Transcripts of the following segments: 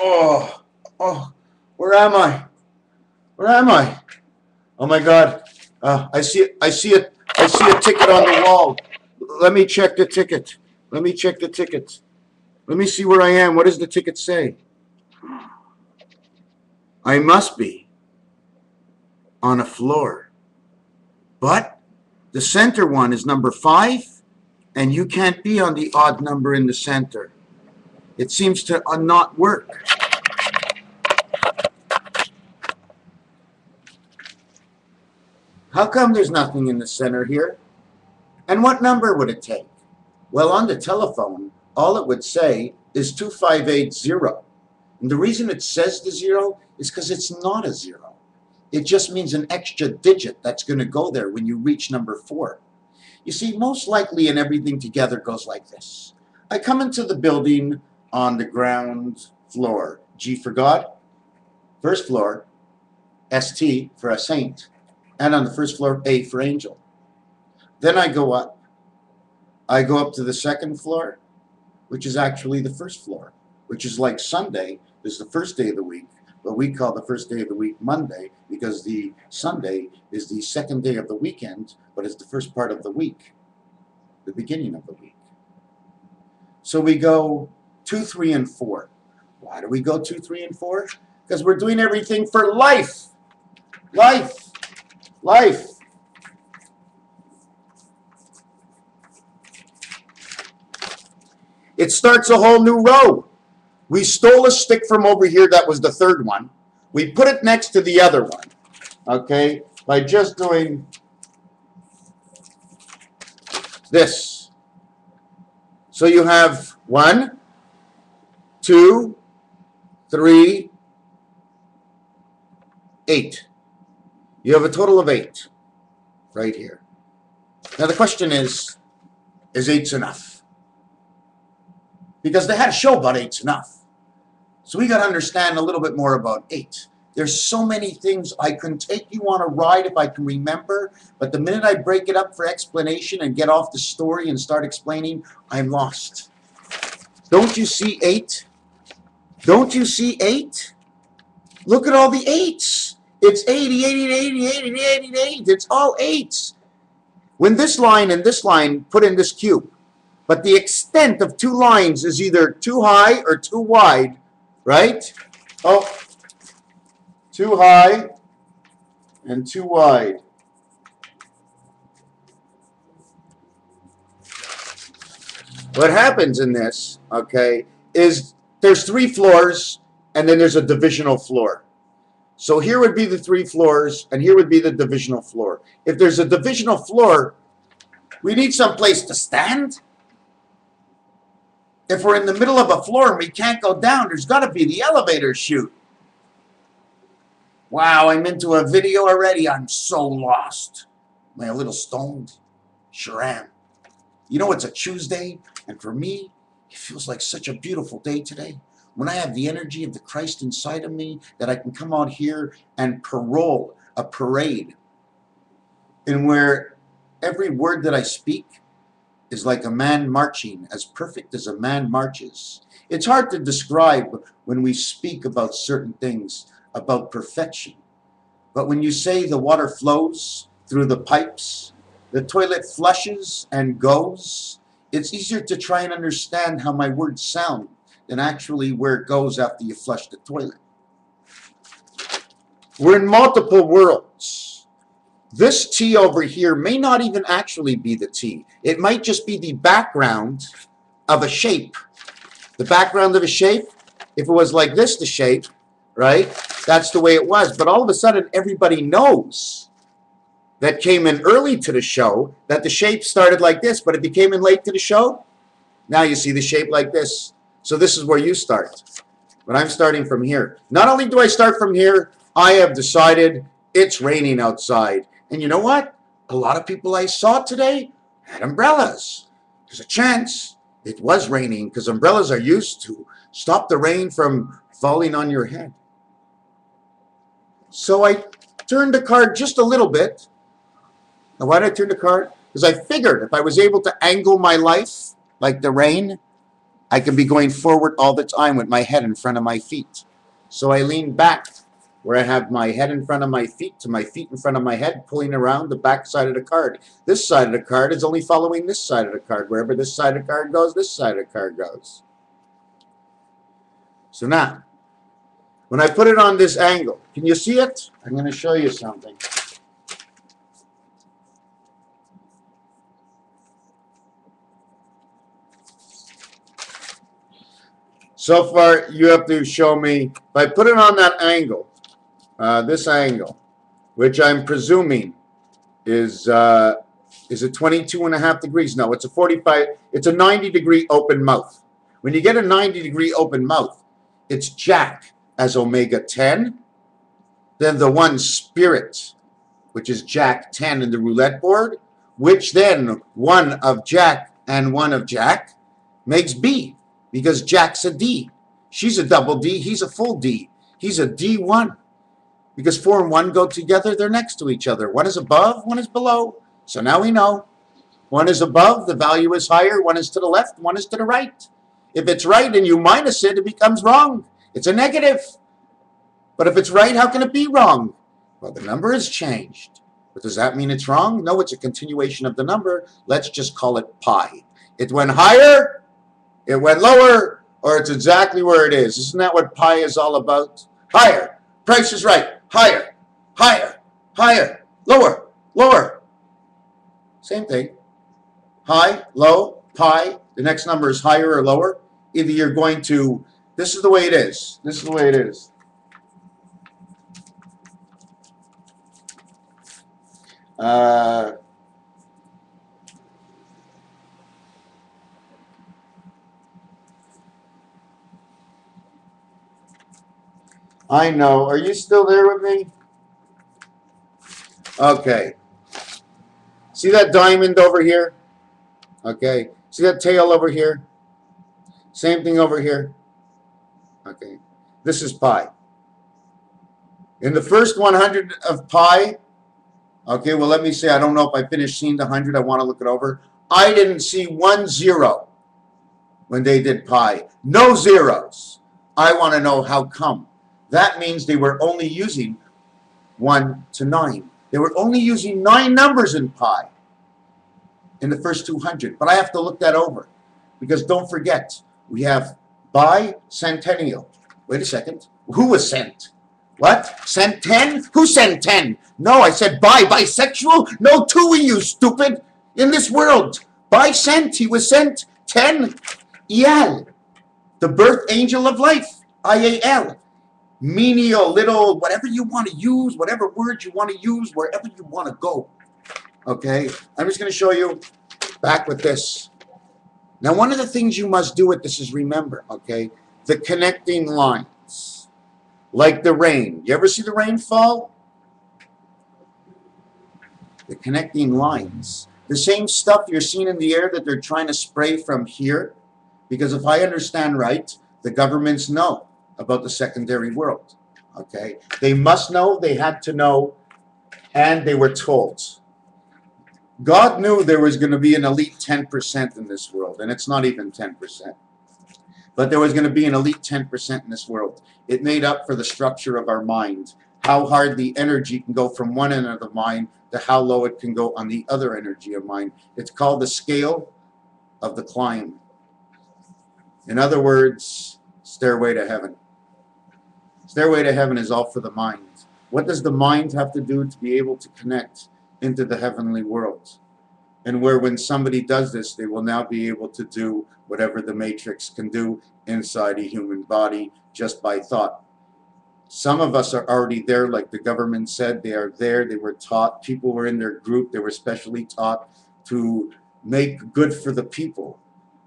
Oh, oh, where am I? Where am I? Oh my God! I see it. I see it. I see a ticket on the wall. Let me check the ticket. Let me check the ticket. Let me see where I am. What does the ticket say? I must be on a floor. But the center one is number 5, and you can't be on the odd number in the center. It seems to not work. How come there's nothing in the center here? And what number would it take? Well, on the telephone, all it would say is 2580. And the reason it says the 0 is because it's not a 0. It just means an extra digit that's going to go there when you reach number 4. You see, most likely in everything together goes like this. I come into the building on the ground floor. G for God. First floor, ST for a saint. And on the first floor, A for angel. Then I go up. I go up to the second floor, which is actually the first floor, which is like Sunday is the first day of the week, but we call the first day of the week Monday because the Sunday is the second day of the weekend, but it's the first part of the week, the beginning of the week. So we go 2, 3, and 4. Why do we go 2, 3, and 4? Because we're doing everything for life. Life. Life. It starts a whole new row. We stole a stick from over here. That was the third one. We put it next to the other one. Okay? By just doing this. So you have 1, 2, 3, 8. You have a total of 8 right here. Now the question is 8's enough? Because they had a show about 8's enough. So we got to understand a little bit more about 8. There's so many things. I can take you on a ride if I can remember, but the minute I break it up for explanation and get off the story and start explaining, I'm lost. Don't you see 8? Don't you see 8? Look at all the 8s. It's 80, 80, 80, 80, 80, 80. It's all 8s. When this line and this line put in this cube, but the extent of 2 lines is either too high or too wide, right? Oh, too high and too wide. What happens in this, okay, is there's 3 floors and then there's a divisional floor. So here would be the 3 floors, and here would be the divisional floor. If there's a divisional floor, we need some place to stand. If we're in the middle of a floor and we can't go down, there's got to be the elevator chute. Wow, I'm into a video already. I'm so lost. Am I a little stoned? Sure am. You know, it's a Tuesday, and for me, it feels like such a beautiful day today. When I have the energy of the Christ inside of me, that I can come out here and parole a parade in where every word that I speak is like a man marching, as perfect as a man marches. It's hard to describe when we speak about certain things, about perfection. But when you say the water flows through the pipes, the toilet flushes and goes, it's easier to try and understand how my words sound than actually where it goes after you flush the toilet. We're in multiple worlds. This T over here may not even actually be the T. It might just be the background of a shape. The background of a shape, if it was like this, the shape, right? That's the way it was. But all of a sudden, everybody knows that came in early to the show that the shape started like this, but if you came in late to the show, now you see the shape like this. So this is where you start. But I'm starting from here. Not only do I start from here, I have decided it's raining outside. And you know what? A lot of people I saw today had umbrellas. There's a chance it was raining because umbrellas are used to stop the rain from falling on your head. So I turned the card just a little bit. Now why did I turn the card? Because I figured if I was able to angle my life like the rain, I can be going forward all the time with my head in front of my feet. So I lean back where I have my head in front of my feet to my feet in front of my head, pulling around the back side of the card. This side of the card is only following this side of the card. Wherever this side of the card goes, this side of the card goes. So now, when I put it on this angle, can you see it? I'm going to show you something. So far, you have to show me, if I put it on that angle, this angle, which I'm presuming is it 22.5 degrees? No, it's a 45, it's a 90-degree open mouth. When you get a 90-degree open mouth, it's Jack as omega 10, then the one spirit, which is Jack 10 in the roulette board, which then one of Jack and one of Jack makes B. Because Jack's a D. She's a double D. He's a full D. He's a D1. Because 4 and 1 go together, they're next to each other. One is above, one is below. So now we know. One is above, the value is higher. One is to the left, one is to the right. If it's right and you minus it, it becomes wrong. It's a negative. But if it's right, how can it be wrong? Well, the number has changed. But does that mean it's wrong? No, it's a continuation of the number. Let's just call it pi. It went higher. It went lower, or it's exactly where it is. Isn't that what pi is all about? Higher. Price is right. Higher. Higher. Higher. Lower. Lower. Same thing. High, low, pi. The next number is higher or lower. Either you're going to, this is the way it is. This is the way it is. I know. Are you still there with me? Okay. See that diamond over here? Okay. See that tail over here? Same thing over here. Okay. This is pi. In the first 100 of pi, okay, well, let me say, I don't know if I finished seeing the 100. I want to look it over. I didn't see 1 0 when they did pi. No zeros. I want to know how come. That means they were only using 1 to 9. They were only using 9 numbers in pi in the first 200. But I have to look that over. Because don't forget, we have bicentennial. Wait a second. Who was sent? What? Sent 10? Who sent 10? No, I said bisexual? No, 2 of you, stupid. In this world. Sent. He was sent 10. Ial. The birth angel of life. IAL. Menial, little, whatever you want to use, whatever words you want to use, wherever you want to go. Okay? I'm just going to show you back with this. Now, one of the things you must do with this is remember, okay, the connecting lines. Like the rain. You ever see the rain fall? The connecting lines. The same stuff you're seeing in the air that they're trying to spray from here. Because if I understand right, the governments know about the secondary world. Okay? They must know, they had to know, and they were told. God knew there was going to be an elite 10% in this world, and it's not even 10%. But there was going to be an elite 10% in this world. It made up for the structure of our mind, how hard the energy can go from one end of the mind to how low it can go on the other energy of mind. It's called the scale of the climb. In other words, stairway to heaven. Stairway to heaven is all for the mind. What does the mind have to do to be able to connect into the heavenly world? And where when somebody does this, they will now be able to do whatever the matrix can do inside a human body just by thought. Some of us are already there, like the government said. They are there. They were taught. People were in their group. They were specially taught to make good for the people.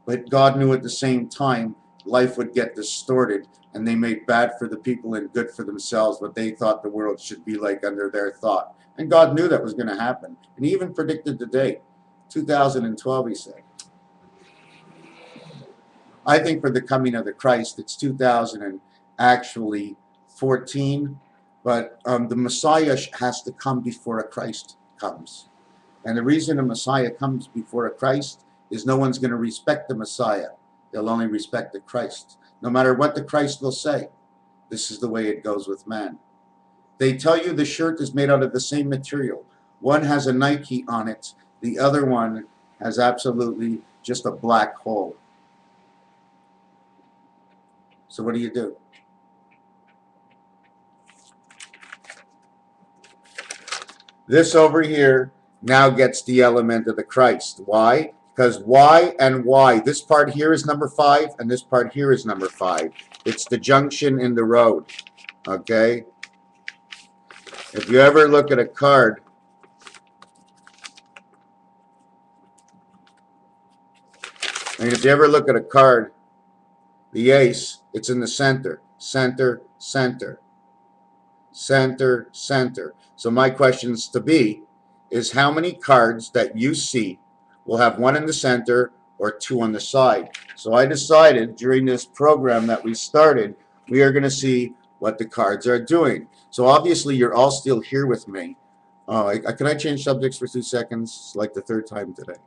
But God knew at the same time life would get distorted, and they made bad for the people and good for themselves what they thought the world should be like under their thought. And God knew that was going to happen. And he even predicted the date, 2012, he said. I think for the coming of the Christ, it's 2014, but the Messiah has to come before a Christ comes. And the reason a Messiah comes before a Christ is no one's going to respect the Messiah. They'll only respect the Christ. No matter what the Christ will say, this is the way it goes with man. They tell you the shirt is made out of the same material. One has a Nike on it. The other one has absolutely just a black hole. So what do you do? This over here now gets the element of the Christ. Why? Because Y and Y. This part here is number 5, and this part here is number 5. It's the junction in the road. Okay? If you ever look at a card, if you ever look at a card, the ace, it's in the center. Center, center. Center, center. So my questions to be is how many cards that you see will have one in the center or two on the side. So I decided during this program that we started, we are going to see what the cards are doing. So obviously you're all still here with me. Can I change subjects for 2 seconds? It's like the 3rd time today.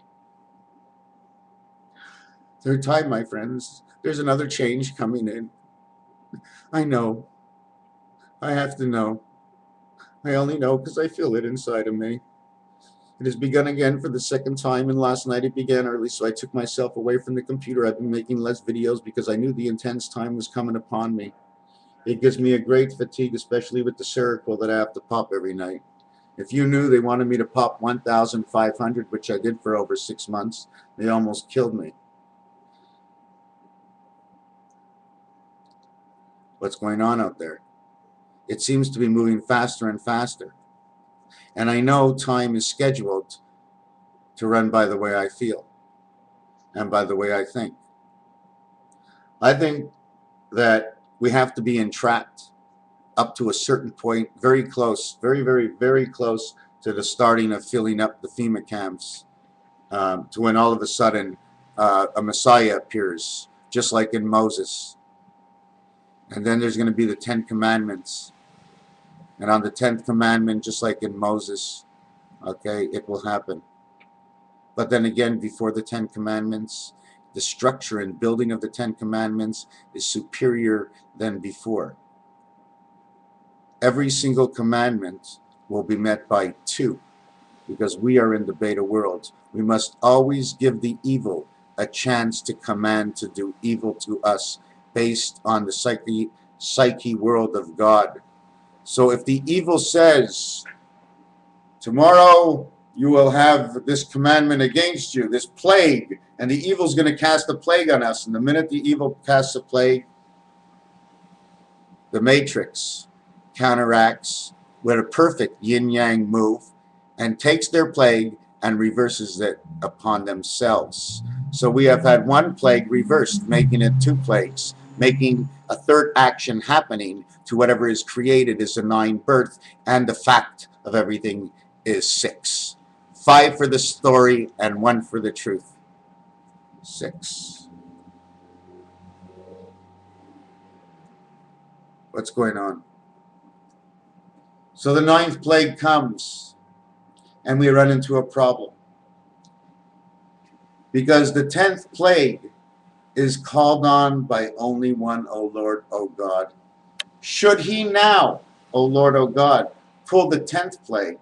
3rd time, my friends. There's another change coming in. I know. I have to know. I only know because I feel it inside of me. It has begun again for the 2nd time, and last night it began early, so I took myself away from the computer. I've been making less videos because I knew the intense time was coming upon me. It gives me a great fatigue, especially with the Seroquel that I have to pop every night. If you knew they wanted me to pop 1,500, which I did for over 6 months, they almost killed me. What's going on out there? It seems to be moving faster and faster. And I know time is scheduled to run by the way I feel and by the way I think. I think that we have to be entrapped up to a certain point, very close, very, very, very close to the starting of filling up the FEMA camps, to when all of a sudden a Messiah appears, just like in Moses. And then there's going to be the 10 Commandments. And on the 10th commandment, just like in Moses, okay, it will happen. But then again, before the 10 Commandments, the structure and building of the 10 Commandments is superior than before. Every single commandment will be met by 2, because we are in the beta world. We must always give the evil a chance to command to do evil to us based on the psyche world of God. So if the evil says, tomorrow you will have this commandment against you, this plague, and the evil's going to cast a plague on us, and the minute the evil casts a plague, the matrix counteracts with a perfect yin-yang move and takes their plague and reverses it upon themselves. So we have had 1 plague reversed, making it 2 plagues, making a 3rd action happening to whatever is created is a 9 birth, and the fact of everything is 6. 5 for the story and 1 for the truth. 6. What's going on? So the 9th plague comes, and we run into a problem. Because the 10th plague is called on by only one, O Lord, O God. Should he now, O Lord, O God, pull the 10th plague,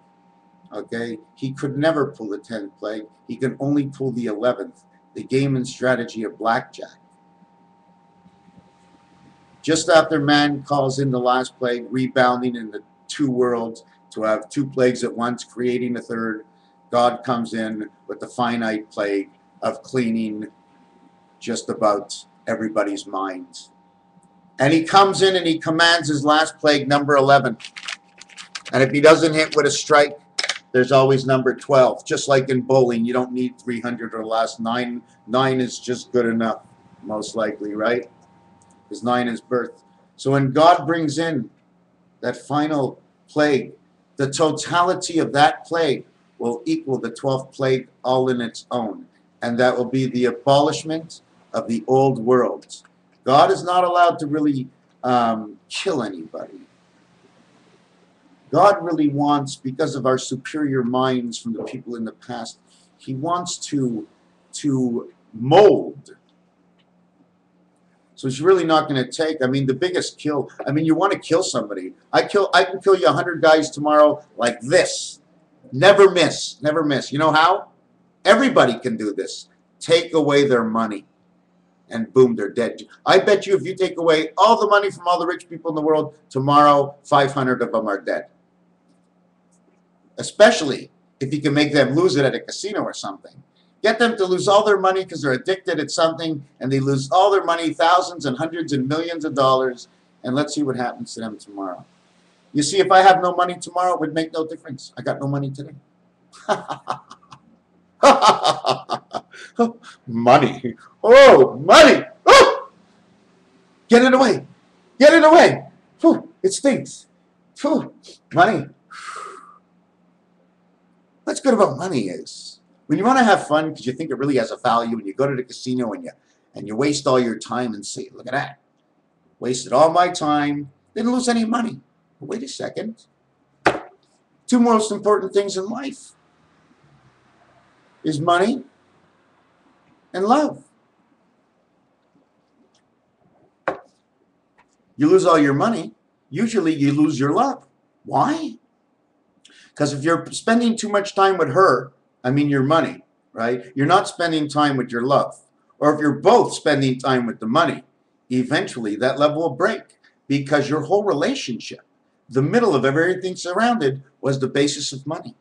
okay, he could never pull the 10th plague. He can only pull the 11th, the game and strategy of blackjack. Just after man calls in the last plague, rebounding in the 2 worlds to have 2 plagues at once, creating a 3rd, God comes in with the finite plague of cleaning just about everybody's minds. And he comes in and he commands his last plague, number 11. And if he doesn't hit with a strike, there's always number 12. Just like in bowling, you don't need 300 or less. 9 is just good enough, most likely, right? Because 9 is birth. So when God brings in that final plague, the totality of that plague will equal the 12th plague all in its own. And that will be the abolishment of the old world. God is not allowed to really kill anybody. God really wants, because of our superior minds from the people in the past, he wants to mold So it's really not going to take. I mean, the biggest kill. I mean, you want to kill somebody. I can kill you 100 guys tomorrow like this. Never miss. Never miss. You know how? Everybody can do this. Take away their money. And boom, they're dead. I bet you if you take away all the money from all the rich people in the world, tomorrow 500 of them are dead. Especially if you can make them lose it at a casino or something. Get them to lose all their money because they're addicted at something, and they lose all their money, thousands and hundreds and millions of dollars, and let's see what happens to them tomorrow. You see, if I have no money tomorrow, it would make no difference. I got no money today. Money. Oh, money. Oh! Get it away. Get it away. Whew, it stinks. Whew, money. What's good about money is when you want to have fun because you think it really has a value, and you go to the casino and you waste all your time and say, look at that. Wasted all my time. Didn't lose any money. But wait a second. Two most important things in life is money and love. You lose all your money, usually you lose your love. Why? Because if you're spending too much time with her, I mean your money, right? You're not spending time with your love. Or if you're both spending time with the money, eventually that love will break because your whole relationship, the middle of everything surrounded, was the basis of money.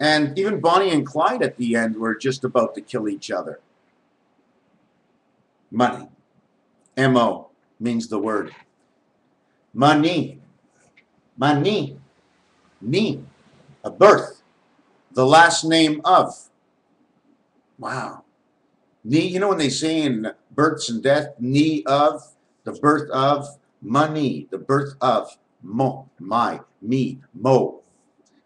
And even Bonnie and Clyde at the end were just about to kill each other. Money. M-O means the word. Money. Money. Ni. A birth. The last name of. Wow. Ni, you know when they say in births and death, ni of, the birth of, money, the birth of, mo, my, me, mo.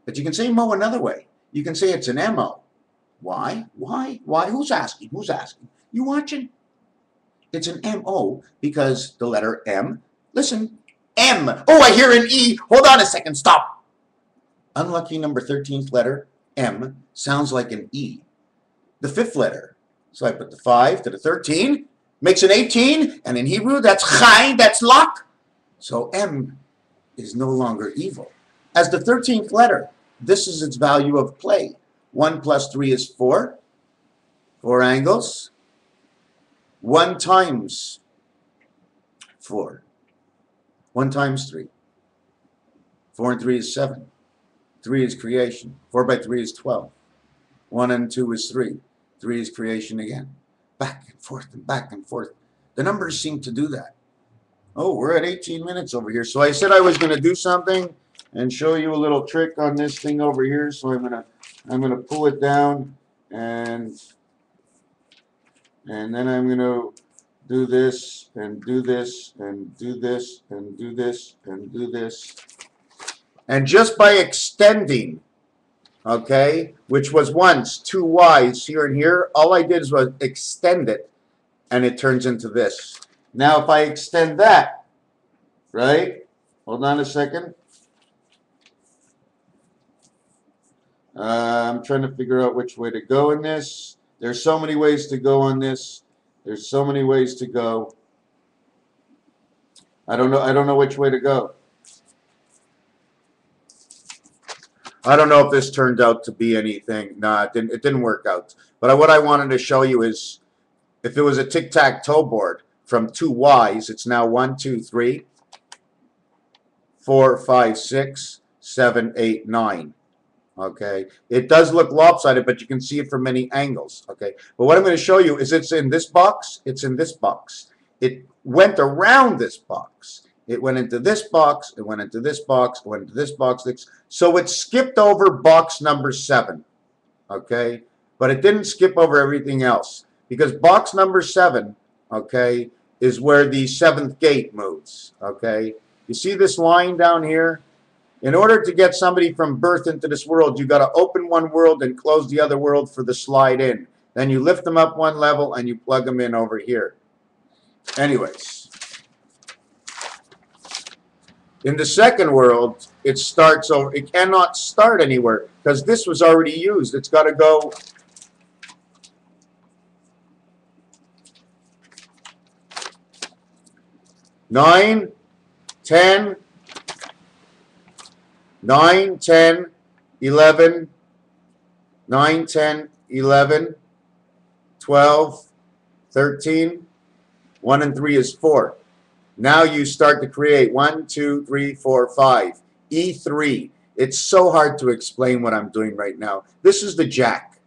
But you can say mo another way. You can say it's an M-O. Why? Why? Why? Who's asking? Who's asking? You watching? It's an M-O because the letter M. Listen. M. Oh, I hear an E. Hold on a second. Stop. Unlucky number 13th letter, M, sounds like an E. The 5th letter. So I put the 5 to the 13. Makes an 18. And in Hebrew, that's chai. That's luck. So M is no longer evil. As the 13th letter, this is its value of play. 1 plus 3 is 4. 4 angles. 1 times 4. 1 times 3. 4 and 3 is 7. 3 is creation. 4 by 3 is 12. 1 and 2 is 3. 3 is creation again. Back and forth and back and forth. The numbers seem to do that. Oh, we're at 18 minutes over here. So I said I was going to do something and show you a little trick on this thing over here. So I'm gonna pull it down and then I'm gonna do this and do this and do this and do this and do this. And just by extending, okay, which was once 2 Y's here and here, all I did was extend it and it turns into this. Now if I extend that, right, hold on a second. I'm trying to figure out which way to go in this. There's so many ways to go on this. There's so many ways to go. I don't know which way to go. I don't know if this turned out to be anything. Nah, it didn't work out. But what I wanted to show you is if it was a tic-tac-toe board from 2 Y's, it's now 1, 2, 3, 4, 5, 6, 7, 8, 9. Okay, it does look lopsided, but you can see it from many angles. Okay, but what I'm going to show you is it's in this box. It's in this box. It went around this box. It went into this box. It went into this box. It went into this box. So it skipped over box number 7. Okay, but it didn't skip over everything else because box number 7, okay, is where the 7th gate moves. Okay, you see this line down here? In order to get somebody from birth into this world, you got to open one world and close the other world for the slide in. Then you lift them up one level and you plug them in over here. Anyways, in the second world, it starts over. It cannot start anywhere because this was already used. It's got to go 9, 10, 9, 10, 11, 9, 10, 11, 12, 13. 1 and 3 is 4. Now you start to create 1, 2, 3, 4, 5. E3. It's so hard to explain what I'm doing right now. This is the jack.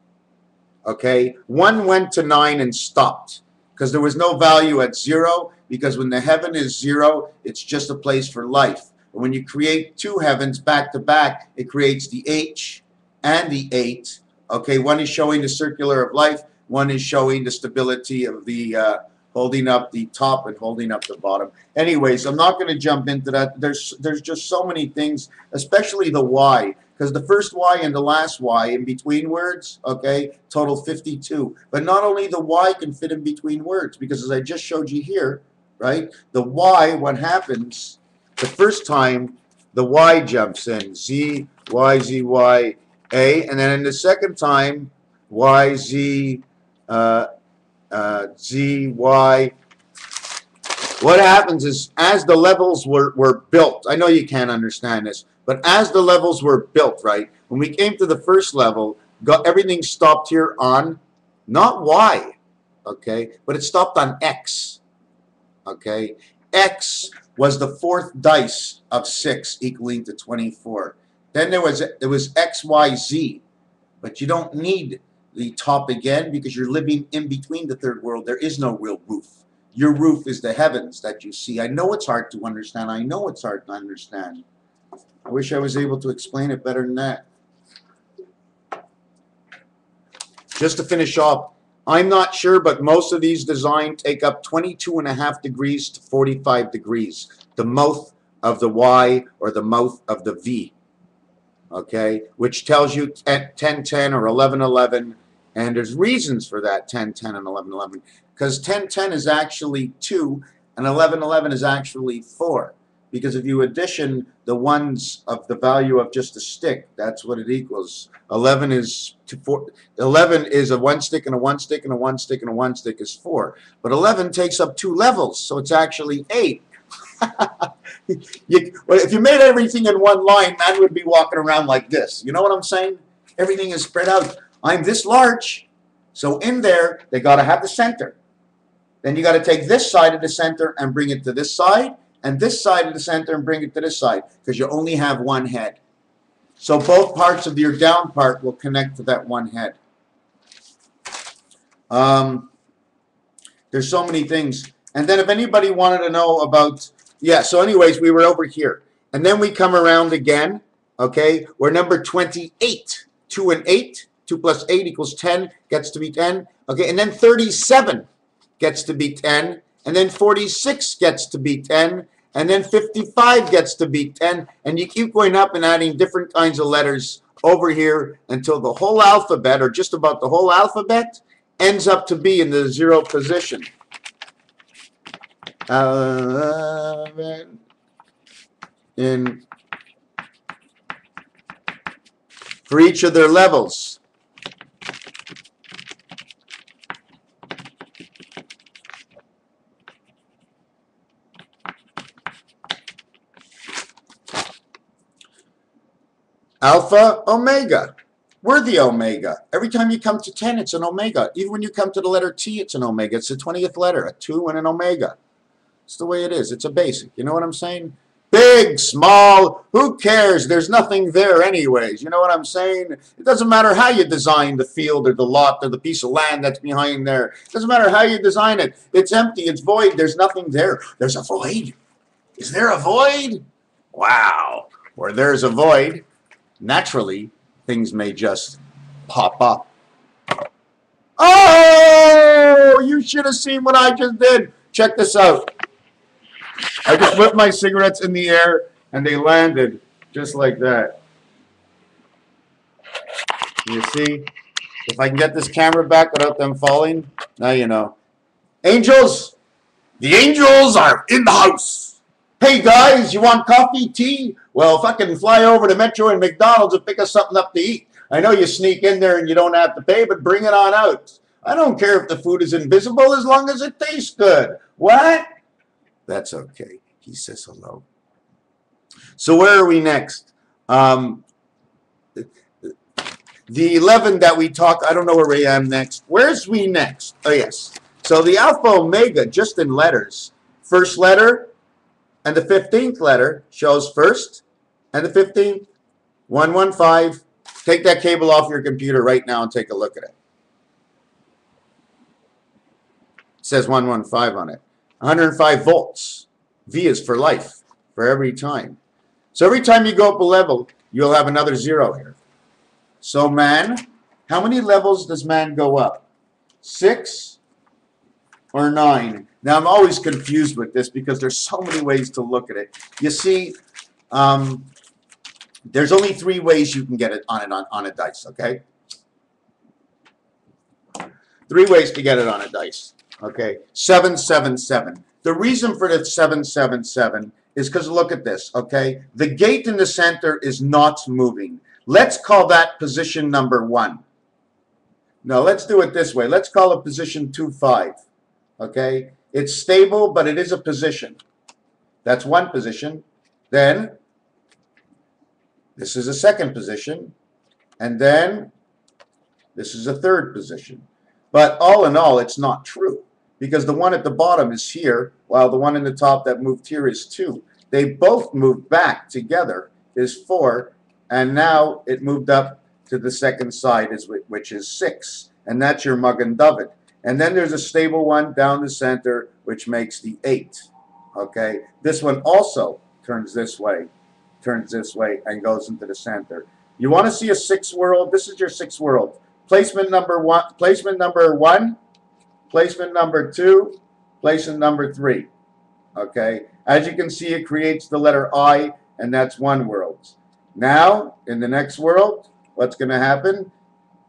Okay? 1 went to 9 and stopped because there was no value at 0, because when the heaven is 0, it's just a place for life. But when you create 2 heavens back to back, it creates the H and the 8. Okay? One is showing the circular of life. One is showing the stability of the holding up the top and holding up the bottom. Anyways, I'm not going to jump into that. There's just so many things, especially the Y, because the first Y and the last Y in between words, okay, total 52. But not only the Y can fit in between words, because as I just showed you here, right, the Y, what happens, the first time, the Y jumps in, Z, Y, Z, Y, A, and then in the second time, Y, Z, Z, Y. What happens is, as the levels were built, I know you can't understand this, but as the levels were built, right, when we came to the first level, everything stopped here on, not Y, okay, but it stopped on X, okay. X was the 4th dice of 6 equaling to 24. Then there was X, Y, Z, but you don't need the top again because you're living in between the third world. There is no real roof. Your roof is the heavens that you see. I know it's hard to understand. I know it's hard to understand. I wish I was able to explain it better than that. Just to finish off, I'm not sure, but most of these designs take up 22.5 degrees to 45 degrees. The mouth of the Y or the mouth of the V. Okay, which tells you 10-10 or 11-11, and there's reasons for that 10-10 and 11-11, because 10-10 is actually 2 and 11-11 is actually 4, because if you addition the ones of the value of just a stick, that's what it equals. 11 is 11 is a 1 stick and a 1 stick and a 1 stick and a 1 stick is 4, but 11 takes up 2 levels, so it's actually 8. Well, if you made everything in one line, man would be walking around like this. You know what I'm saying? Everything is spread out. I'm this large. So in there, they got to have the center. Then you got to take this side of the center and bring it to this side, and this side of the center and bring it to this side, because you only have one head. So both parts of your down part will connect to that one head. There's so many things. And then if anybody wanted to know about, yeah, so anyways, we were over here. And then we come around again, okay? We're number 28. 2 and 8. 2 plus 8 equals 10, gets to be 10. Okay, and then 37 gets to be 10. And then 46 gets to be 10. And then 55 gets to be 10. And you keep going up and adding different kinds of letters over here until the whole alphabet, or just about the whole alphabet, ends up to be in the 0 position. In for each of their levels. Alpha, omega. We're the omega. Every time you come to 10, it's an omega. Even when you come to the letter T, it's an omega. It's the 20th letter, a 2 and an omega. It's the way it is. It's a basic. You know what I'm saying? Big, small, who cares? There's nothing there anyways. You know what I'm saying? It doesn't matter how you design the field or the lot or the piece of land that's behind there. It doesn't matter how you design it. It's empty. It's void. There's nothing there. There's a void. Is there a void? Wow. Where there's a void, naturally, things may just pop up. Oh, you should have seen what I just did. Check this out. I just whipped my cigarettes in the air, and they landed just like that. You see? If I can get this camera back without them falling, now you know. Angels! The angels are in the house! Hey guys, you want coffee, tea? Well, fucking fly over to Metro and McDonald's and pick us something up to eat. I know you sneak in there and you don't have to pay, but bring it on out. I don't care if the food is invisible as long as it tastes good. What? That's okay. He says hello. So where are we next? The 11 that we talked, I don't know where I am next. Where's we next? Oh, yes. So the alpha omega, just in letters. First letter and the 15th letter shows first and the 15th. 115. Take that cable off your computer right now and take a look at it. It says 115 on it. 105 volts. V is for life, for every time. So every time you go up a level, you'll have another 0 here. So man, how many levels does man go up? 6 or 9? Now I'm always confused with this because there's so many ways to look at it. You see, there's only 3 ways you can get it on a dice, okay? 3 ways to get it on a dice, okay? 777. The reason for the 777 is because look at this, okay? The gate in the center is not moving. Let's call that position number 1. No, let's do it this way. Let's call it position 25, okay? It's stable, but it is a position. That's one position. Then this is a second position, and then this is a third position. But all in all, it's not true, because the one at the bottom is here, while the one in the top that moved here is 2. They both moved back together is 4, and now it moved up to the second side, which is 6, and that's your Magen David. And then there's a stable one down the center, which makes the 8. Okay, this one also turns this way, and goes into the center. You want to see a 6 world? This is your 6 world. Placement number 1, placement number 1, placement number 2, placement number 3. Okay, as you can see, it creates the letter I, and that's 1 world. Now, in the next world, what's going to happen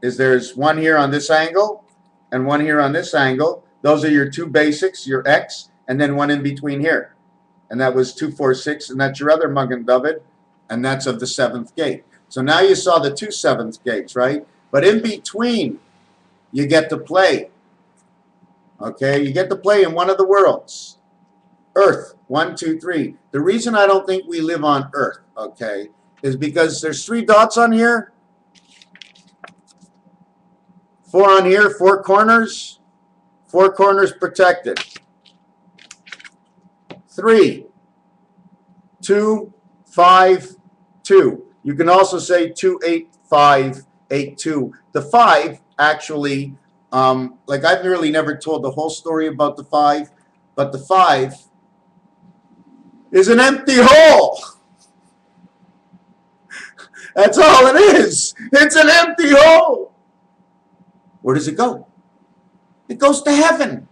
is there's 1 here on this angle and 1 here on this angle. Those are your 2 basics, your X, and then 1 in between here. And that was 2, 4, 6, and that's your other Magen David, and that's of the 7th gate. So now you saw the 2 7th gates, right? But in between, you get to play. Okay, you get to play in one of the worlds. Earth, 1, 2, 3. The reason I don't think we live on Earth, okay, is because there's 3 dots on here, 4 on here, 4 corners protected. 3, 2, 5, 2. You can also say 2, 8, 5, 8, 2. The 5 actually, like I've really never told the whole story about the 5, but the 5 is an empty hole. That's all it is. It's an empty hole. Where does it go? It goes to heaven.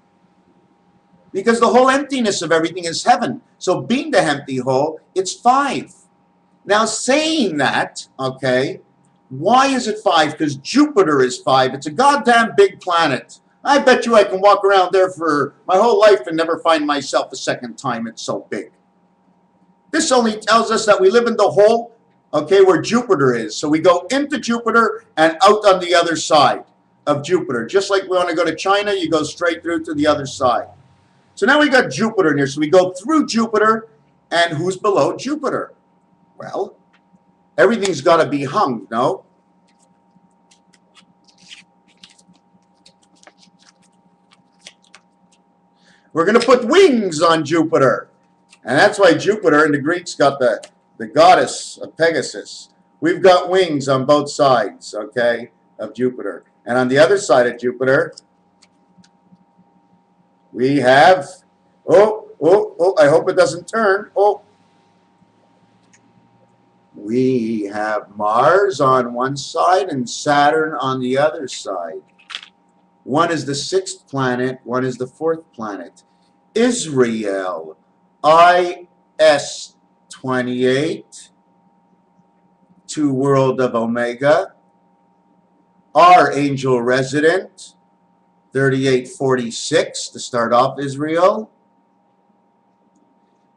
Because the whole emptiness of everything is heaven. So being the empty hole, it's 5. Now saying that, okay, why is it 5? Because Jupiter is 5. It's a goddamn big planet. I bet you I can walk around there for my whole life and never find myself a second time. It's so big. This only tells us that we live in the hole, okay, where Jupiter is. So we go into Jupiter and out on the other side of Jupiter. Just like we want to go to China, you go straight through to the other side. So now we got Jupiter in here. So we go through Jupiter, and who's below Jupiter? Well, everything's got to be hung, no? We're going to put wings on Jupiter. And that's why Jupiter in the Greeks got the goddess of Pegasus. We've got wings on both sides, okay, of Jupiter. And on the other side of Jupiter, we have, I hope it doesn't turn. We have Mars on one side and Saturn on the other side. One is the 6th planet, one is the 4th planet. Israel, IS-28, 2 world of Omega. Our angel resident, 3846 to start off Israel.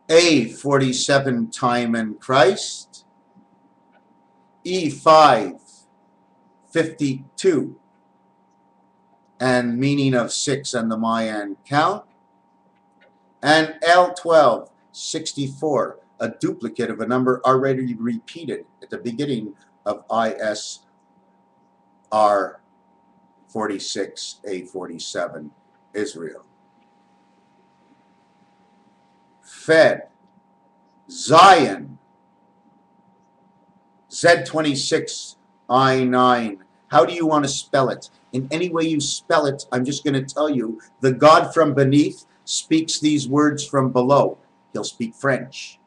A47 time in Christ. E552 and meaning of 6 on the Mayan count. And L12, 64, a duplicate of a number already repeated at the beginning of ISR 46A47, Israel. Fed, Zion, Z26I9. How do you want to spell it? In any way you spell it, I'm just going to tell you, the God from beneath speaks these words from below. He'll speak French.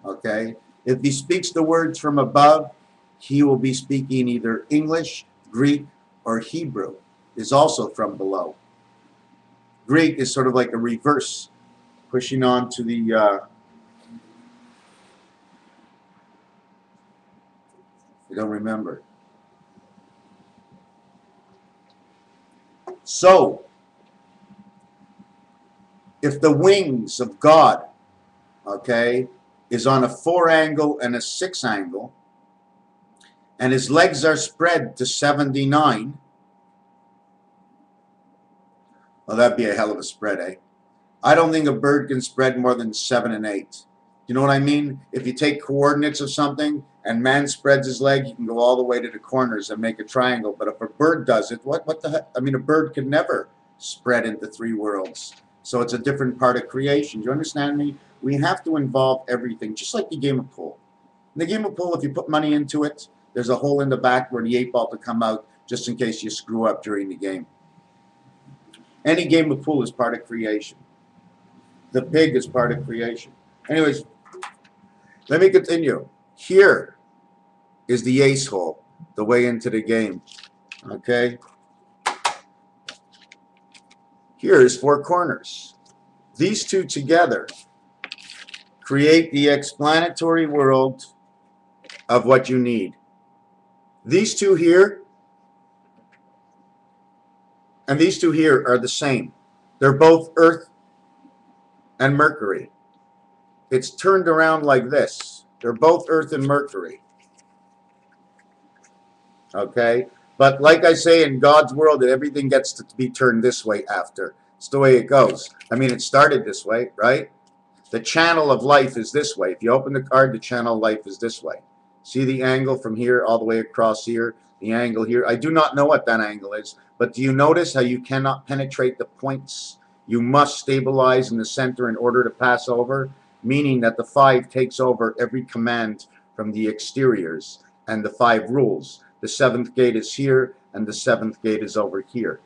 Okay? If he speaks the words from above, he will be speaking either English, Greek, or Hebrew, is also from below. Greek is sort of like a reverse, pushing on to the you don't remember. So, if the wings of God, okay, is on a 4 angle and a 6 angle, and his legs are spread to 79, well, that'd be a hell of a spread, eh? I don't think a bird can spread more than 7 and 8. You know what I mean? If you take coordinates of something and man spreads his leg, you can go all the way to the corners and make a triangle. But if a bird does it, what the heck? I mean, a bird can never spread into 3 worlds. So it's a different part of creation. Do you understand me? We have to involve everything, just like the game of pool. In the game of pool, if you put money into it, there's a hole in the back where the 8 ball to come out just in case you screw up during the game. Any game of pool is part of creation. The pig is part of creation. Anyways, let me continue. Here is the ace hole, the way into the game. Okay? Here is 4 corners. These two together create the explanatory world of what you need. These two here and these two here are the same. They're both Earth and Mercury. It's turned around like this. They're both Earth and Mercury. Okay? But like I say, in God's world, everything gets to be turned this way after. It's the way it goes. I mean, it started this way, right? The channel of life is this way. If you open the card, the channel of life is this way. See the angle from here all the way across here? The angle here. I do not know what that angle is, but do you notice how you cannot penetrate the points? You must stabilize in the center in order to pass over, meaning that the 5 takes over every command from the exteriors and the 5 rules. The 7th gate is here and the 7th gate is over here.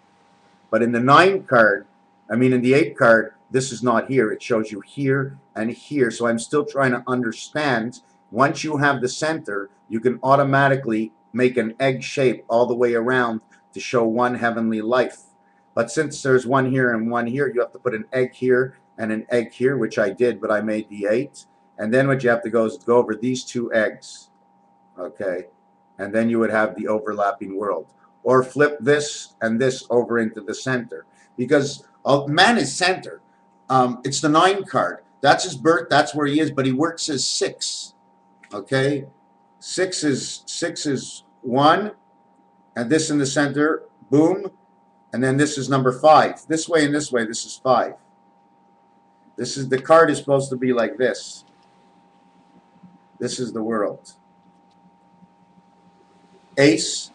But in the 9 card, in the 8 card, this is not here. It shows you here and here. So I'm still trying to understand. Once you have the center, you can automatically make an egg shape all the way around to show one heavenly life. But since there's one here and one here, you have to put an egg here and an egg here, which I did, but I made the 8. And then what you have to go is go over these 2 eggs. Okay? And then you would have the overlapping world. Or flip this and this over into the center. Because man is center. It's the 9 card. That's his birth. That's where he is. But he works as 6. Okay? 6 is 1. And this in the center. Boom. And then this is number 5. This way and this way, this is 5. This is, the card is supposed to be like this. This is the world. Ace.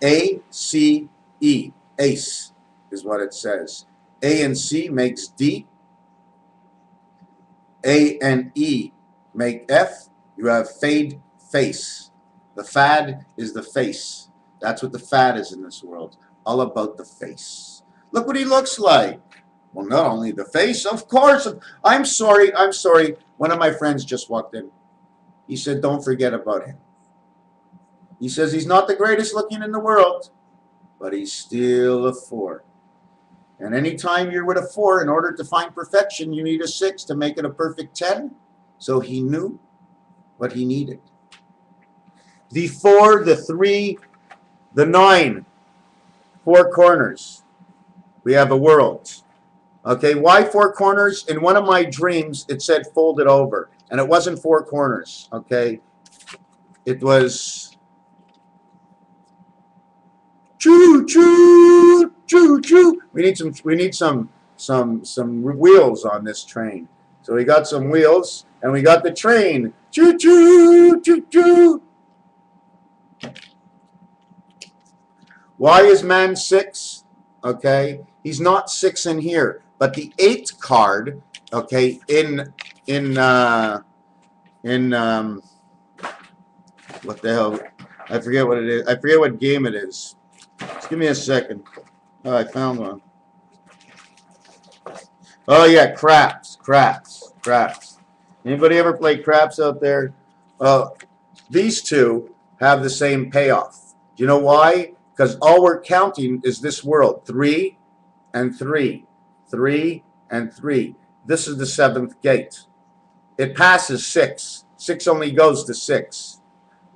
A-C-E. Ace is what it says. A and C makes D. A and E make F. You have fade, face. The fad is the face. That's what the fad is in this world. All about the face. Look what he looks like. Well, not only the face, of course. I'm sorry. One of my friends just walked in. He said, don't forget about him. He says he's not the greatest looking in the world, but he's still a 4. And anytime you're with a 4, in order to find perfection, you need a 6 to make it a perfect 10. So he knew what he needed. The 4, the 3, the 9. 4 corners. We have a world. Okay, why 4 corners? In one of my dreams, it said fold it over. And it wasn't 4 corners. Okay, it was choo choo choo choo. We need some wheels on this train. So we got some wheels, and we got the train. Choo choo choo choo. Why is man 6? Okay, he's not 6 in here, but the 8 card, okay, in what the hell? I forget what it is. I forget what game it is. Just give me a second. Oh, I found one. Oh yeah, craps. Anybody ever play craps out there? These two have the same payoff. Do you know why? Because all we're counting is this world. 3 and 3. 3 and 3. This is the 7th gate. It passes 6. 6 only goes to 6.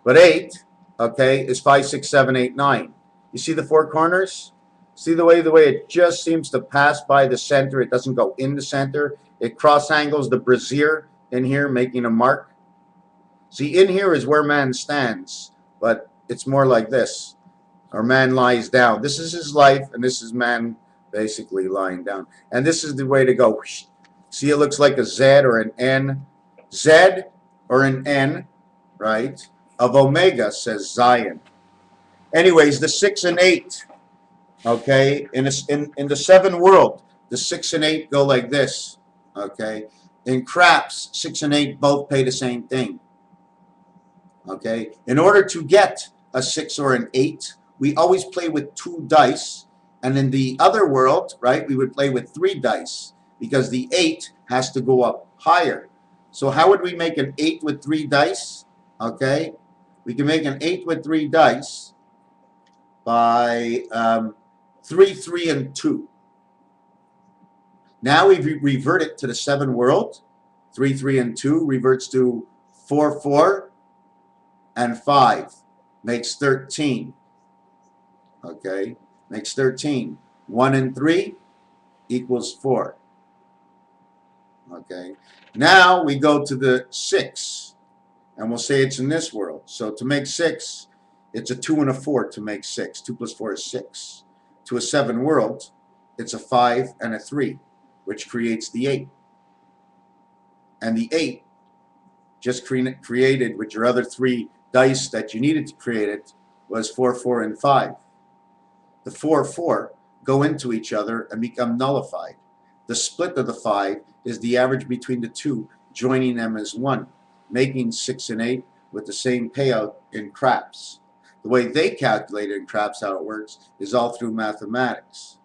But 8, okay, is 5, 6, 7, 8, 9. You see the 4 corners? See the way it just seems to pass by the center. It doesn't go in the center. It cross angles the brassiere in here, making a mark. See, in here is where man stands, but it's more like this. Or man lies down. This is his life, and this is man basically lying down. And this is the way to go. See, it looks like a Z or an N. Z or an N, right, of Omega, says Zion. Anyways, the 6 and 8, okay, in the 7 world, the 6 and 8 go like this, okay. In craps, 6 and 8 both pay the same thing, okay. In order to get a 6 or an 8, we always play with 2 dice, and in the other world, right, we would play with 3 dice, because the 8 has to go up higher. So how would we make an 8 with 3 dice? Okay, we can make an 8 with 3 dice by 3, 3, and 2. Now we revert it to the 7 world. 3, 3, and 2 reverts to 4, 4, and 5. Makes 13. Okay, makes 13. 1 and 3 equals 4. Okay, now we go to the 6, and we'll say it's in this world. So to make 6, it's a 2 and a 4 to make 6. 2 plus 4 is 6. To a 7 world, it's a 5 and a 3, which creates the 8. And the 8 just created with your other 3 dice that you needed to create it was 4, 4, and 5. The 4, 4 go into each other and become nullified. The split of the 5 is the average between the 2, joining them as 1, making 6 and 8 with the same payout in craps. The way they calculate it in craps, how it works, is all through mathematics.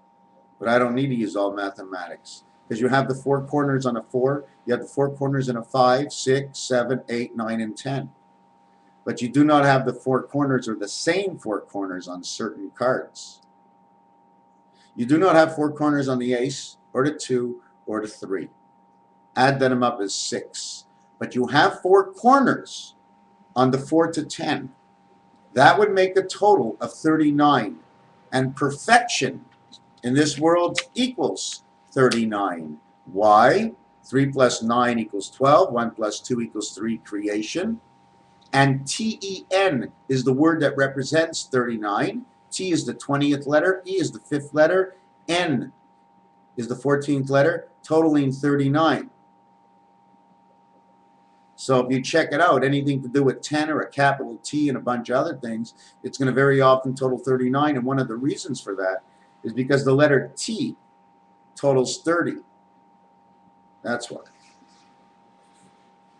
But I don't need to use all mathematics, because you have the 4 corners on a 4, you have the 4 corners in a 5, 6, 7, 8, 9, and 10. But you do not have the 4 corners or the same 4 corners on certain cards. You do not have 4 corners on the ace, or the 2, or the 3. Add them up as 6. But you have 4 corners on the 4 to 10. That would make a total of 39. And perfection in this world equals 39. Why? 3 plus 9 equals 12. 1 plus 2 equals 3, creation. And T-E-N is the word that represents 39. T is the 20th letter. E is the 5th letter. N is the 14th letter, totaling 39. So if you check it out, anything to do with 10 or a capital T and a bunch of other things, it's going to very often total 39. And one of the reasons for that is because the letter T totals 30. That's why.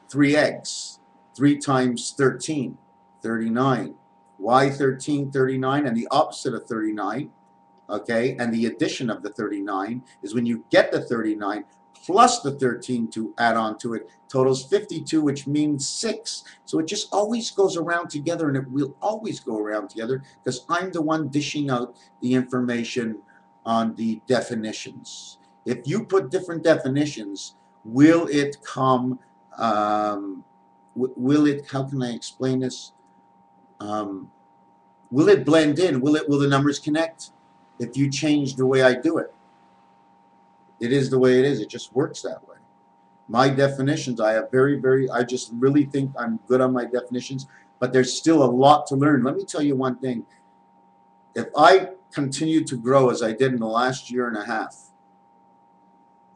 3 eggs. 3 times 13, 39. Why 13, 39? And the opposite of 39, okay, and the addition of the 39 is when you get the 39 plus the 13 to add on to it, totals 52, which means 6. So it just always goes around together, and it will always go around together because I'm the one dishing out the information on the definitions. If you put different definitions, will it come, will it, how can I explain this? Will it blend in? Will the numbers connect? If you change the way I do it. It is the way it is. It just works that way. My definitions, I have I just really think I'm good on my definitions, but there's still a lot to learn. Let me tell you one thing. If I continue to grow as I did in the last year and a half,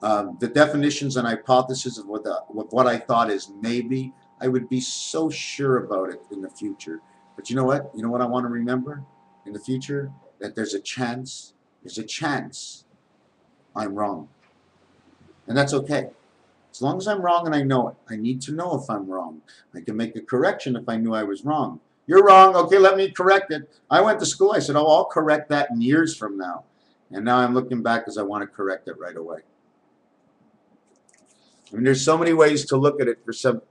the definitions and hypotheses of what I thought is maybe, I would be so sure about it in the future. But you know what? You know what I want to remember in the future? That there's a chance I'm wrong. And that's okay. As long as I'm wrong and I know it. I need to know if I'm wrong. I can make a correction if I knew I was wrong. You're wrong. Okay, let me correct it. I went to school. I said, oh, I'll correct that in years from now. And now I'm looking back because I want to correct it right away. I mean, there's so many ways to look at it for some.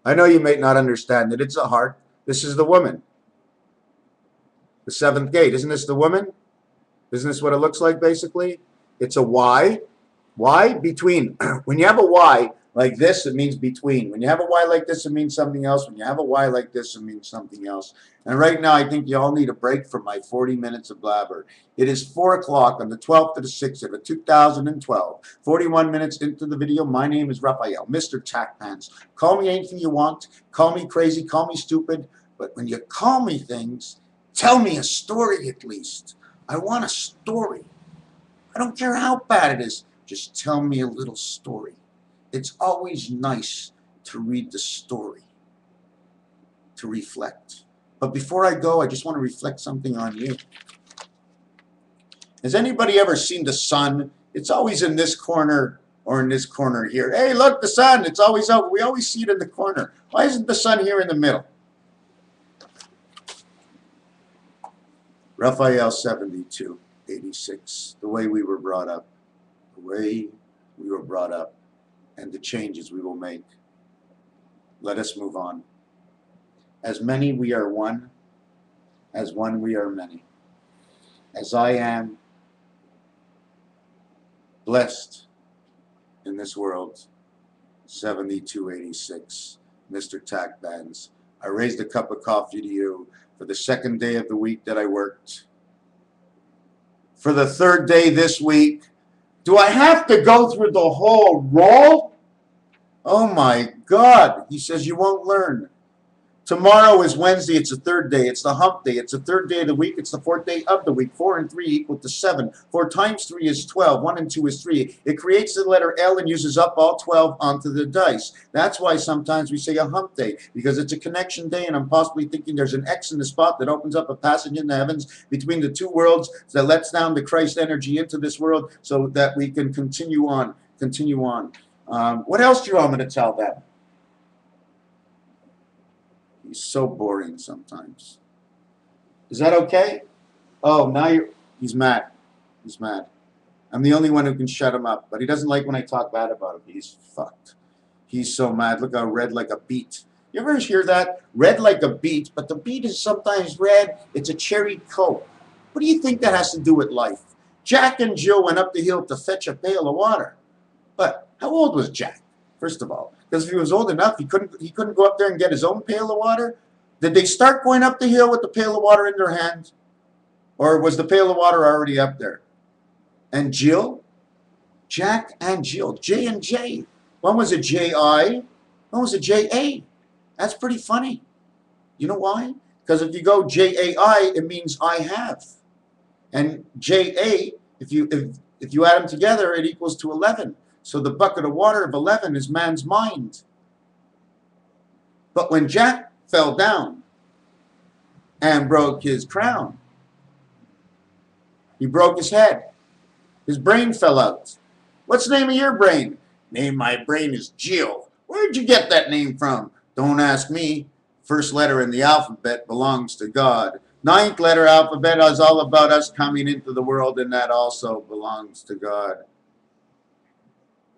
I know you may not understand it. It's a heart. This is the woman. The seventh gate. Isn't this the woman? Isn't this what it looks like, basically? It's a Y. Y, between. When you have a Y like this, it means between. When you have a Y like this, it means something else. When you have a Y like this, it means something else. And right now, I think you all need a break from my 40 minutes of blabber. It is 4 o'clock on the 12th of the 6th of 2012. 41 minutes into the video. My name is Raphael, MrTacpans. Call me anything you want. Call me crazy. Call me stupid. But when you call me things, tell me a story at least. I want a story. I don't care how bad it is. Just tell me a little story. It's always nice to read the story, to reflect. But before I go, I just want to reflect something on you. Has anybody ever seen the sun? It's always in this corner or in this corner here. Hey, look, the sun. It's always out. We always see it in the corner. Why isn't the sun here in the middle? Raphael 7286, the way we were brought up. The way we were brought up and the changes we will make. Let us move on. As many we are one, as one we are many. As I am blessed in this world, 7286, MrTacpans. I raised a cup of coffee to you for the second day of the week that I worked. For the third day this week. Do I have to go through the whole roll? Oh my God. He says you won't learn. Tomorrow is Wednesday. It's the third day. It's the hump day. It's the third day of the week. It's the fourth day of the week. 4 and 3 equal to 7. 4 times 3 is 12. 1 and 2 is 3. It creates the letter L and uses up all 12 onto the dice. That's why sometimes we say a hump day, because it's a connection day, and I'm possibly thinking there's an X in the spot that opens up a passage in the heavens between the two worlds that lets down the Christ energy into this world so that we can continue on. Continue on. What else do you want me to tell them? He's so boring sometimes. Is that okay? Oh, now he's mad. He's mad. I'm the only one who can shut him up, but he doesn't like when I talk bad about him. He's fucked. He's so mad. Look how red like a beet. You ever hear that? Red like a beet, but the beet is sometimes red. It's a cherry coat. What do you think that has to do with life? Jack and Jill went up the hill to fetch a pail of water. But how old was Jack, first of all? Because if he was old enough, he couldn't go up there and get his own pail of water. Did they start going up the hill with the pail of water in their hand? Or was the pail of water already up there? And Jill? Jack and Jill. J and J. One was a J-I. One was a J-A. That's pretty funny. You know why? Because if you go J-A-I, it means I have. And J-A, if you add them together, it equals to 11. So the bucket of water of 11 is man's mind. But when Jack fell down and broke his crown, he broke his head. His brain fell out. What's the name of your brain? Name of my brain is Jill. Where'd you get that name from? Don't ask me. First letter in the alphabet belongs to God. Ninth letter alphabet is all about us coming into the world, and that also belongs to God.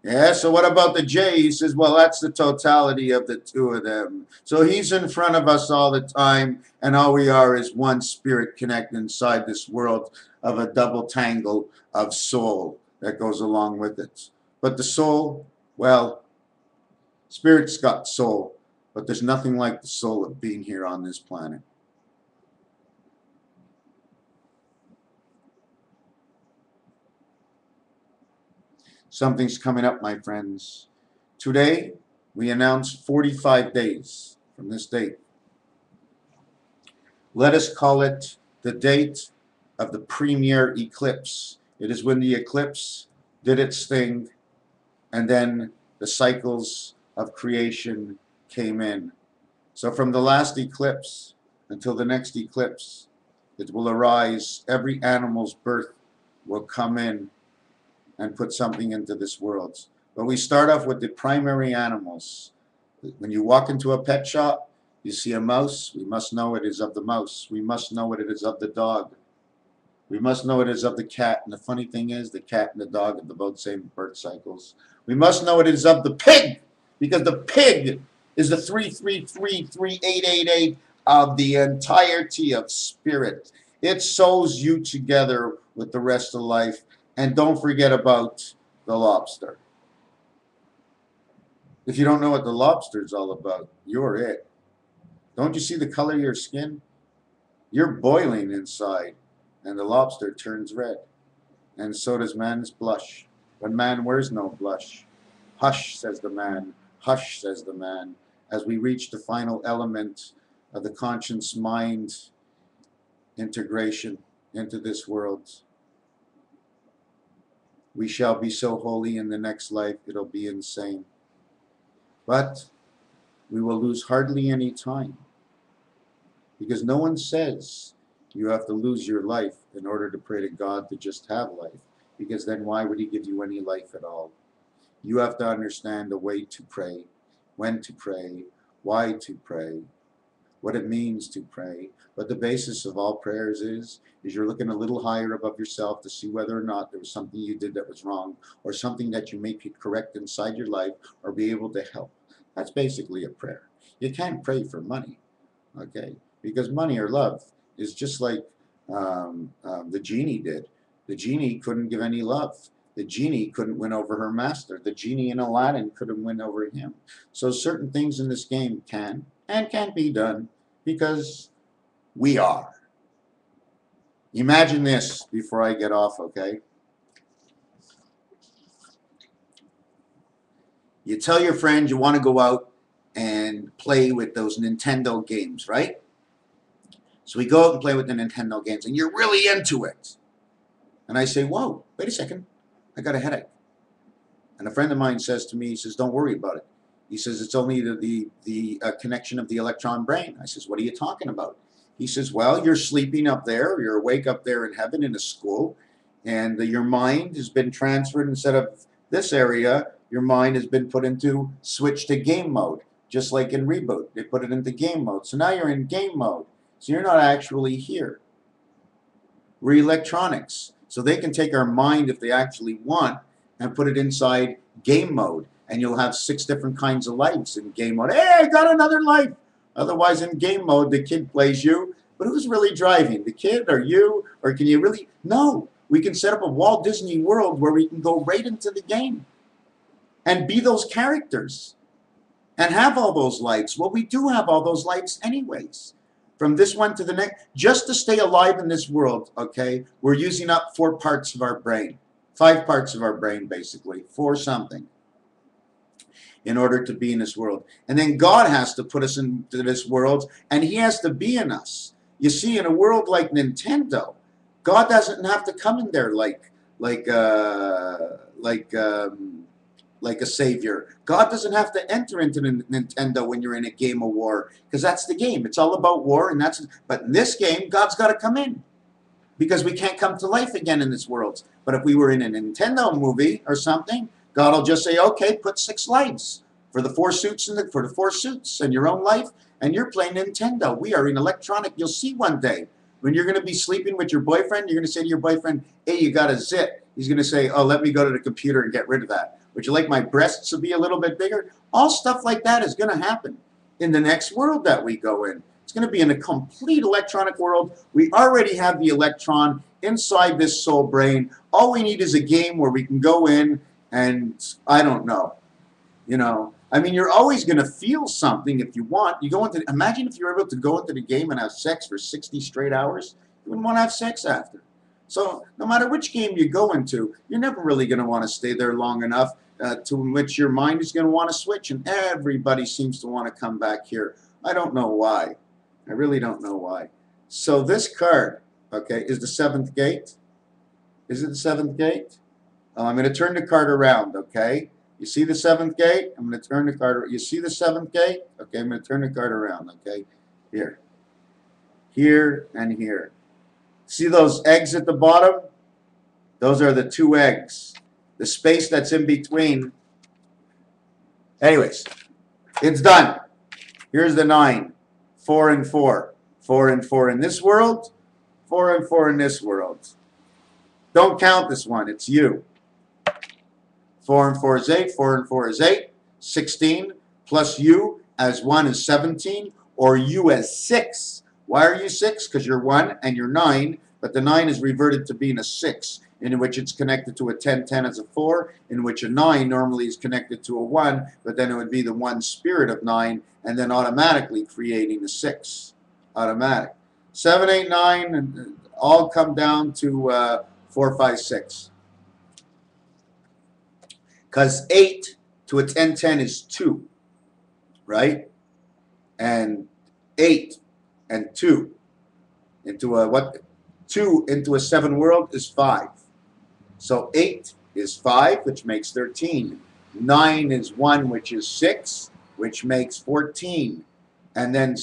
Yeah, so what about the J? He says, well, that's the totality of the two of them. So he's in front of us all the time, and all we are is one spirit connected inside this world of a double tangle of soul that goes along with it. But the soul, well, spirit's got soul, but there's nothing like the soul of being here on this planet. Something's coming up, my friends. Today, we announce 45 days from this date. Let us call it the date of the premier eclipse. It is when the eclipse did its thing, and then the cycles of creation came in. So from the last eclipse until the next eclipse, it will arise, every animal's birth will come in and put something into this world. But we start off with the primary animals. When you walk into a pet shop, you see a mouse, we must know it is of the mouse. We must know what it is of the dog. We must know it is of the cat. And the funny thing is, the cat and the dog have the both same birth cycles. We must know it is of the pig, because the pig is the 3333888 of the entirety of spirit. It sews you together with the rest of life. And don't forget about the lobster. If you don't know what the lobster is all about, you're it. Don't you see the color of your skin? You're boiling inside, and the lobster turns red. And so does man's blush. But man wears no blush. Hush, says the man. Hush, says the man. As we reach the final element of the conscience-mind integration into this world, we shall be so holy in the next life, it'll be insane. But we will lose hardly any time, because no one says you have to lose your life in order to pray to God to just have life, because then why would he give you any life at all? You have to understand the way to pray, when to pray, why to pray, what it means to pray. But the basis of all prayers is you're looking a little higher above yourself to see whether or not there was something you did that was wrong, or something that you may correct inside your life, or be able to help. That's basically a prayer. You can't pray for money, okay? Because money or love is just like the genie did. The genie couldn't give any love. The genie couldn't win over her master. The genie in Aladdin couldn't win over him. So certain things in this game can and can't be done because we are. Imagine this before I get off, okay? You tell your friends you want to go out and play with those Nintendo games, right? So we go out and play with the Nintendo games, and you're really into it. And I say, whoa, wait a second, I got a headache. And a friend of mine says to me, he says, don't worry about it. He says, it's only the connection of the electron brain. I says, what are you talking about? He says, well, you're sleeping up there, you're awake up there in heaven in a school, and your mind has been transferred. Instead of this area, your mind has been put into switch to game mode, just like in Reboot. They put it into game mode. So now you're in game mode. So you're not actually here. We're electronics. So they can take our mind if they actually want and put it inside game mode. And you'll have 6 different kinds of lives in game mode. Hey, I got another life. Otherwise, in game mode, the kid plays you. But who's really driving? The kid or you? Or can you really? No. We can set up a Walt Disney World where we can go right into the game and be those characters and have all those lives. Well, we do have all those lives anyways. From this one to the next, just to stay alive in this world, okay, we're using up 4 parts of our brain. 5 parts of our brain, basically. 4 something. In order to be in this world. And then God has to put us into this world, and he has to be in us. You see, in a world like Nintendo, God doesn't have to come in there like a savior. God doesn't have to enter into the Nintendo when you're in a game of war, because that's the game. It's all about war, and but in this game, God's got to come in, because we can't come to life again in this world. But if we were in a Nintendo movie or something, God will just say, okay, put 6 lives for the 4 suits and your own life, and you're playing Nintendo. We are in electronic. You'll see one day when you're going to be sleeping with your boyfriend, you're going to say to your boyfriend, hey, you got a zit. He's going to say, oh, let me go to the computer and get rid of that. Would you like my breasts to be a little bit bigger? All stuff like that is going to happen in the next world that we go in. It's going to be in a complete electronic world. We already have the electron inside this soul brain. All we need is a game where we can go in and, I don't know, you know, I mean, you're always going to feel something if you want. You go into, imagine if you were able to go into the game and have sex for 60 straight hours. You wouldn't want to have sex after. So no matter which game you go into, you're never really going to want to stay there long enough to which your mind is going to want to switch. And everybody seems to want to come back here. I don't know why. I really don't know why. So this card, okay, is the 7th gate. Is it the 7th gate? I'm going to turn the card around, okay? You see the 7th gate? I'm going to turn the card. You see the 7th gate? Okay, I'm going to turn the card around, okay? Here. Here and here. See those eggs at the bottom? Those are the 2 eggs. The space that's in between. Anyways, it's done. Here's the 9. 4 and 4. 4 and 4 in this world. 4 and 4 in this world. Don't count this one. It's you. 4 and 4 is 8. 4 and 4 is 8. 16 plus you as 1 is 17, or you as 6. Why are you 6? Because you're 1 and you're 9, but the 9 is reverted to being a 6, in which it's connected to a 10. 10 as a 4, in which a 9 normally is connected to a 1, but then it would be the 1 spirit of 9, and then automatically creating a 6. Automatic. 7, 8, 9, and all come down to 4, 5, 6. Because 8 to a 10, 10 is 2, right? And 8 and 2 into a what? 2 into a 7 world is 5. So 8 is 5, which makes 13. 9 is 1, which is 6, which makes 14. And then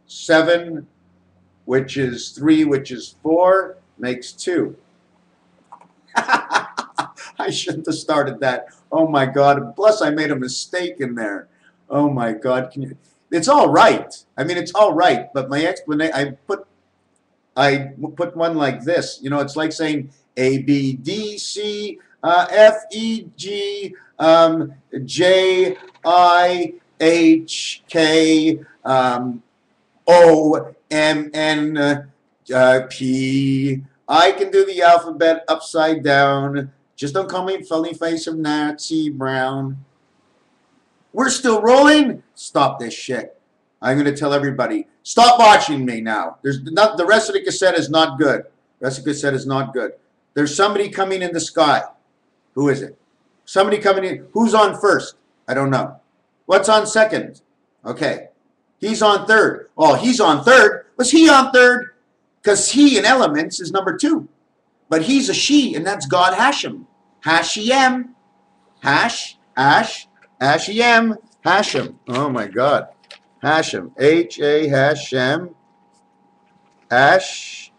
7, which is 3, which is 4, makes 2. I shouldn't have started that. Oh my God. Plus I made a mistake in there. Oh my God. Can you? It's all right. I mean, it's all right. But my explanation, I put one like this. You know, it's like saying A, B, D, C, F, E, G, J, I, H, K, O, M, N, P. I can do the alphabet upside down. Just don't call me funny face of Nazi Brown. We're still rolling? Stop this shit. I'm going to tell everybody, stop watching me now. The rest of the cassette is not good. The rest of the cassette is not good. There's somebody coming in the sky. Who is it? Somebody coming in. Who's on first? I don't know. What's on second? Okay. He's on third. Oh, he's on third. Was he on third? Because he in elements is number 2. But he's a she, and that's God Hashem. Hashem. Hash, Ash, Hashem, Hashem. Oh my God. Hashem. H-A Hashem. Hashem.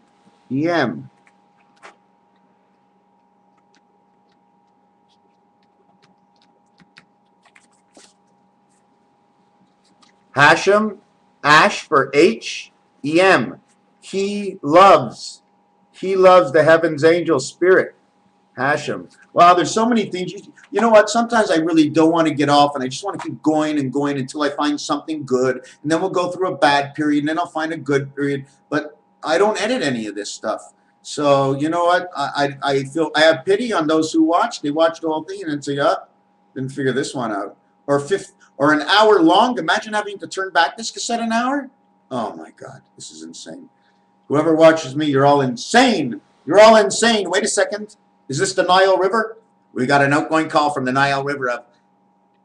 Hashem. Ash for H-E-M. He loves. He loves the heavens angel spirit. Hashem. Wow, there's so many things. You know what? Sometimes I really don't want to get off, and I just want to keep going and going until I find something good. And then we'll go through a bad period, and then I'll find a good period. But I don't edit any of this stuff. So, you know what? I feel I have pity on those who watch. They watch the whole thing and then say, didn't figure this one out. Or an hour long. Imagine having to turn back this cassette an hour. Oh, my God. This is insane. Whoever watches me, you're all insane. You're all insane. Wait a second. Is this the Nile River? We got an outgoing call from the Nile River of,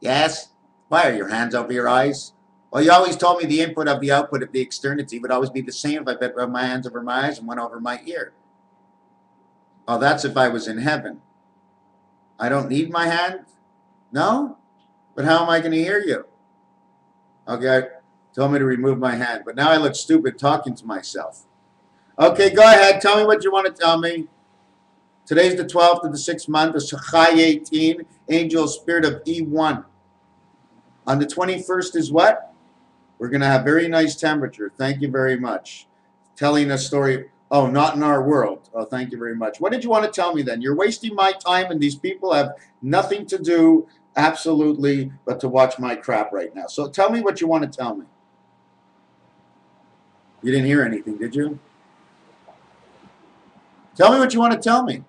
yes? Why are your hands over your eyes? Well, you always told me the input of the output of the externity would always be the same if I put my hands over my eyes and one over my ear. Oh, that's if I was in heaven. I don't need my hand? No? But how am I going to hear you? Okay, told me to remove my hand, but now I look stupid talking to myself. Okay, go ahead. Tell me what you want to tell me. Today's the 12th of the 6th month of Shachai 18, angel spirit of E1. On the 21st is what? We're going to have very nice temperature. Thank you very much. Telling a story. Oh, not in our world. Oh, thank you very much. What did you want to tell me then? You're wasting my time, and these people have nothing to do, absolutely, but to watch my crap right now. So tell me what you want to tell me. You didn't hear anything, did you? Tell me what you want to tell me.